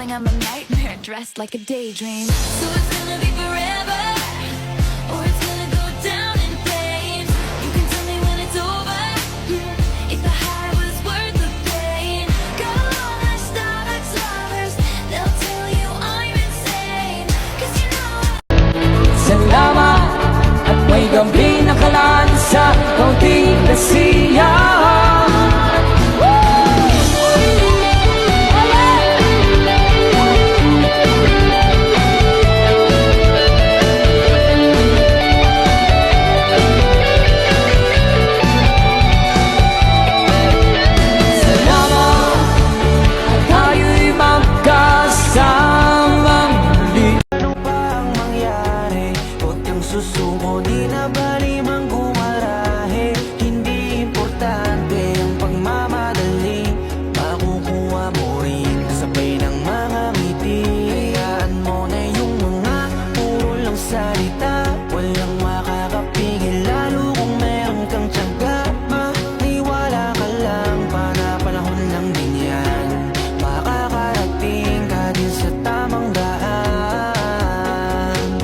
morning I'm a nightmare, dressed like a daydream. So it's gonna be forever, or it's gonna go down in flames. You can tell me when it's over, if the high was worth the pain. Got along like Starbucks lovers, they'll tell you I'm insane. 'Cause you know Salamat at may gabi nakalaan sa kaunting kasiyahan. Susuko, di na bali mang gumarahe. Hindi importante ang pagmamadali, makukuha mo rin kasabay ng mga ngiti. Hayaan mo na yung mga puro lang salita, walang makakapigil lalo kung meron kang tiyaga. Maniwala ka lang, panahon lang din yan, makakarating ka din sa tamang daan.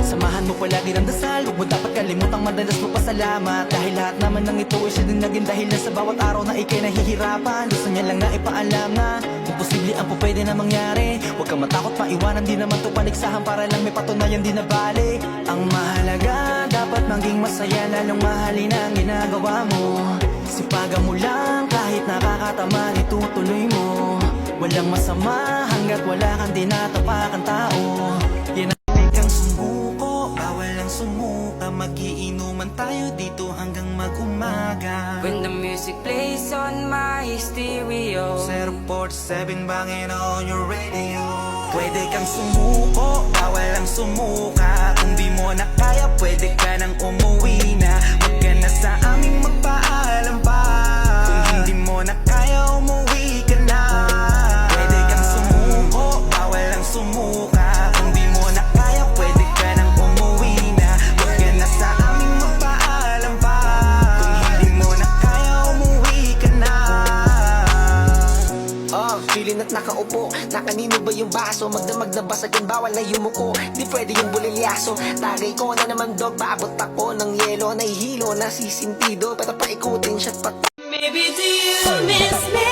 Samahan mo palagi ng dasal, huwag mo dapat kalimutang madalas mo pasalamat. Dahil lahat naman ng ito ay siya din naging dahilan sa bawat araw na ikay nahihirapan. Gusto niya lang na ipaalam na kung posible ang pwede na mangyari. Huwag kang matakot maiwanan, di naman to paligsahan para lang may patunayan, di na bali. Ang mahalaga, dapat maging masaya, lalong mahalin ang ginagawa mo. Sipagan mo lang kahit nakakatama, itutuloy mo. Walang masama hanggat wala kang tinatapakang tao. Yan ang kang sumuko, bawal ang sumuka. Magiinuman tayo dito hanggang mag-umaga. When the music plays on my stereo, 047 bangin on your radio. Pwede kang sumuko, bawal ang sumuka. Kung di mo na kaya, pwede ka nang umuwi na. Huwag ka na sa aming magpaalam pa. Kung hindi mo na kaya, umuwi ka na. Pwede kang sumuko, bawal ang sumuka. Kung di mo na kaya, pwede ka nang umuwi na. Huwag ka na sa aming magpaalam pa. Kung hindi mo na kaya, umuwi ka na. Feeling at nakaupo, na kanino ba yung baso? Magdamag na basagin, bawal na yumuko. Di pwede yung bulilyaso. Tagay ko na naman dog, paabot ako ng yelo. Nahihilo, nasisintido, pero paikutin siya't pat. maybe do you miss me?